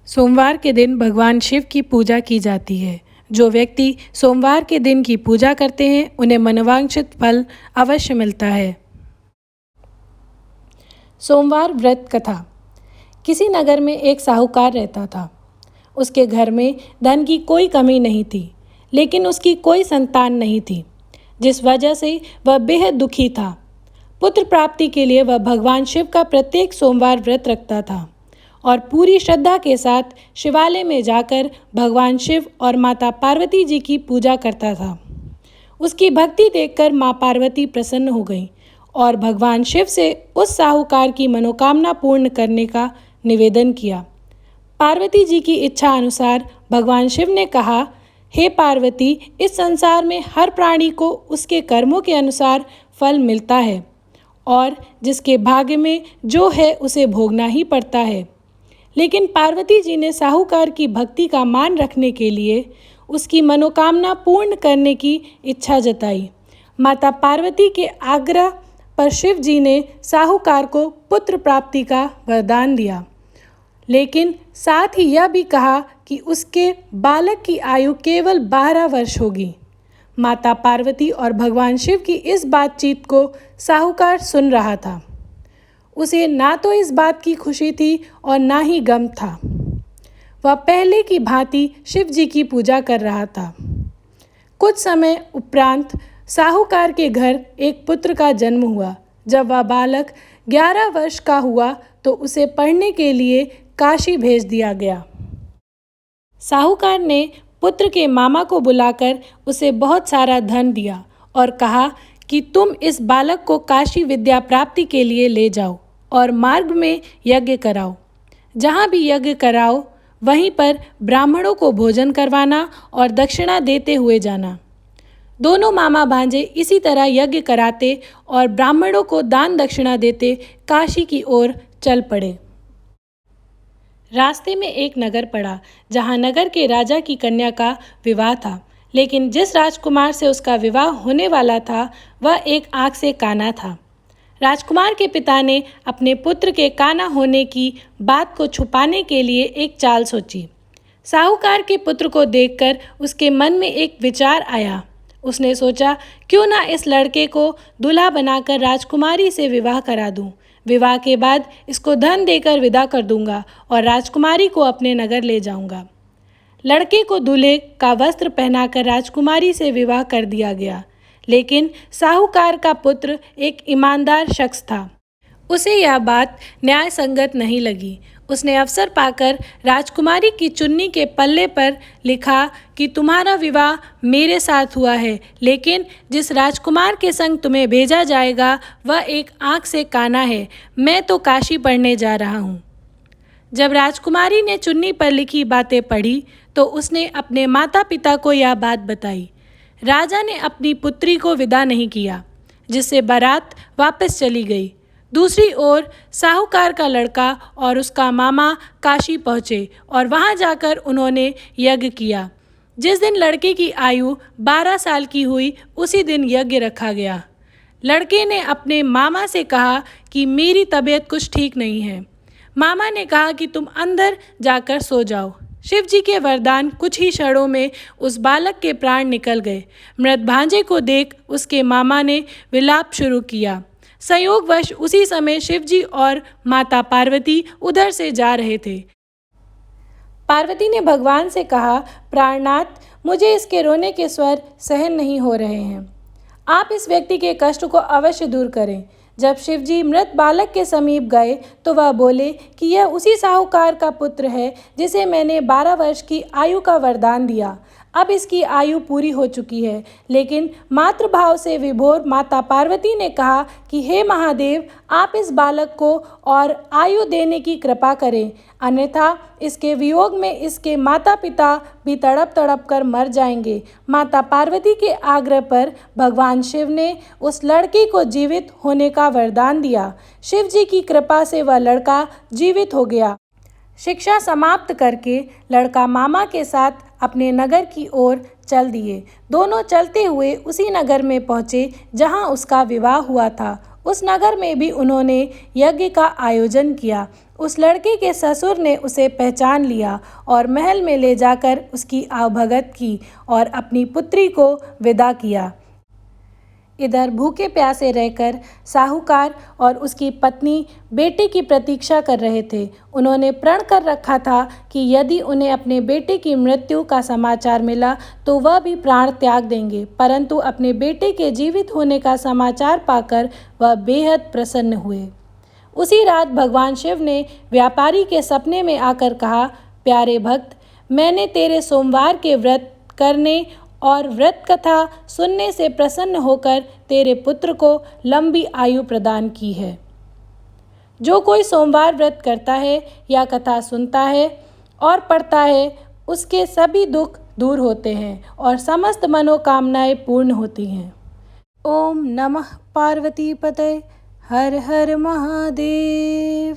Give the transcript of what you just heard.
सोमवार के दिन भगवान शिव की पूजा की जाती है। जो व्यक्ति सोमवार के दिन की पूजा करते हैं उन्हें मनोवांछित फल अवश्य मिलता है। सोमवार व्रत कथा। किसी नगर में एक साहूकार रहता था। उसके घर में धन की कोई कमी नहीं थी, लेकिन उसकी कोई संतान नहीं थी, जिस वजह से वह बेहद दुखी था। पुत्र प्राप्ति के लिए वह भगवान शिव का प्रत्येक सोमवार व्रत रखता था और पूरी श्रद्धा के साथ शिवालय में जाकर भगवान शिव और माता पार्वती जी की पूजा करता था। उसकी भक्ति देखकर माँ पार्वती प्रसन्न हो गईं और भगवान शिव से उस साहूकार की मनोकामना पूर्ण करने का निवेदन किया। पार्वती जी की इच्छा अनुसार भगवान शिव ने कहा, हे पार्वती, इस संसार में हर प्राणी को उसके कर्मों के अनुसार फल मिलता है और जिसके भाग्य में जो है उसे भोगना ही पड़ता है। लेकिन पार्वती जी ने साहूकार की भक्ति का मान रखने के लिए उसकी मनोकामना पूर्ण करने की इच्छा जताई। माता पार्वती के आग्रह पर शिव जी ने साहूकार को पुत्र प्राप्ति का वरदान दिया, लेकिन साथ ही यह भी कहा कि उसके बालक की आयु केवल 12 वर्ष होगी। माता पार्वती और भगवान शिव की इस बातचीत को साहूकार सुन रहा था। उसे ना तो इस बात की खुशी थी और ना ही गम था। वह पहले की भांति शिव जी की पूजा कर रहा था। कुछ समय उपरांत साहूकार के घर एक पुत्र का जन्म हुआ। जब वह बालक 11 वर्ष का हुआ तो उसे पढ़ने के लिए काशी भेज दिया गया। साहूकार ने पुत्र के मामा को बुलाकर उसे बहुत सारा धन दिया और कहा कि तुम इस बालक को काशी विद्या प्राप्ति के लिए ले जाओ और मार्ग में यज्ञ कराओ। जहाँ भी यज्ञ कराओ वहीं पर ब्राह्मणों को भोजन करवाना और दक्षिणा देते हुए जाना। दोनों मामा भांजे इसी तरह यज्ञ कराते और ब्राह्मणों को दान दक्षिणा देते काशी की ओर चल पड़े। रास्ते में एक नगर पड़ा जहाँ नगर के राजा की कन्या का विवाह था, लेकिन जिस राजकुमार से उसका विवाह होने वाला था वह एक आँख से काना था। राजकुमार के पिता ने अपने पुत्र के काना होने की बात को छुपाने के लिए एक चाल सोची। साहूकार के पुत्र को देखकर उसके मन में एक विचार आया। उसने सोचा, क्यों ना इस लड़के को दूल्हा बनाकर राजकुमारी से विवाह करा दूं। विवाह के बाद इसको धन देकर विदा कर दूंगा और राजकुमारी को अपने नगर ले जाऊंगा। लड़के को दूल्हे का वस्त्र पहनाकर राजकुमारी से विवाह कर दिया गया, लेकिन साहूकार का पुत्र एक ईमानदार शख्स था। उसे यह बात न्याय संगत नहीं लगी। उसने अवसर पाकर राजकुमारी की चुन्नी के पल्ले पर लिखा कि तुम्हारा विवाह मेरे साथ हुआ है, लेकिन जिस राजकुमार के संग तुम्हें भेजा जाएगा वह एक आँख से काना है। मैं तो काशी पढ़ने जा रहा हूँ। जब राजकुमारी ने चुन्नी पर लिखी बातें पढ़ी तो उसने अपने माता पिता को यह बात बताई। राजा ने अपनी पुत्री को विदा नहीं किया, जिससे बारात वापस चली गई। दूसरी ओर साहूकार का लड़का और उसका मामा काशी पहुँचे और वहाँ जाकर उन्होंने यज्ञ किया। जिस दिन लड़के की आयु 12 साल की हुई उसी दिन यज्ञ रखा गया। लड़के ने अपने मामा से कहा कि मेरी तबीयत कुछ ठीक नहीं है। मामा ने कहा कि तुम अंदर जाकर सो जाओ। शिव जी के वरदान कुछ ही क्षणों में उस बालक के प्राण निकल गए। मृत भांजे को देख उसके मामा ने विलाप शुरू किया। संयोगवश उसी समय शिव जी और माता पार्वती उधर से जा रहे थे। पार्वती ने भगवान से कहा, प्राणनाथ, मुझे इसके रोने के स्वर सहन नहीं हो रहे हैं। आप इस व्यक्ति के कष्ट को अवश्य दूर करें। जब शिवजी मृत बालक के समीप गए तो वह बोले कि यह उसी साहूकार का पुत्र है जिसे मैंने 12 वर्ष की आयु का वरदान दिया। अब इसकी आयु पूरी हो चुकी है, लेकिन मातृभाव से विभोर माता पार्वती ने कहा कि हे महादेव, आप इस बालक को और आयु देने की कृपा करें, अन्यथा इसके वियोग में इसके माता पिता भी तड़प तड़प कर मर जाएंगे। माता पार्वती के आग्रह पर भगवान शिव ने उस लड़के को जीवित होने का वरदान दिया। शिव जी की कृपा से वह लड़का जीवित हो गया। शिक्षा समाप्त करके लड़का मामा के साथ अपने नगर की ओर चल दिए। दोनों चलते हुए उसी नगर में पहुँचे जहाँ उसका विवाह हुआ था। उस नगर में भी उन्होंने यज्ञ का आयोजन किया। उस लड़के के ससुर ने उसे पहचान लिया और महल में ले जाकर उसकी आवभगत की और अपनी पुत्री को विदा किया। इधर भूखे प्यासे रहकर साहूकार और उसकी पत्नी बेटे की प्रतीक्षा कर रहे थे। उन्होंने प्रण कर रखा था कि यदि उन्हें अपने बेटे की मृत्यु का समाचार मिला तो वह भी प्राण त्याग देंगे, परंतु अपने बेटे के जीवित होने का समाचार पाकर वह बेहद प्रसन्न हुए। उसी रात भगवान शिव ने व्यापारी के सपने में आकर कहा, प्यारे भक्त, मैंने तेरे सोमवार के व्रत करने और व्रत कथा सुनने से प्रसन्न होकर तेरे पुत्र को लंबी आयु प्रदान की है। जो कोई सोमवार व्रत करता है या कथा सुनता है और पढ़ता है, उसके सभी दुख दूर होते हैं और समस्त मनोकामनाएं पूर्ण होती हैं। ओम नमः पार्वती पतये, हर हर महादेव।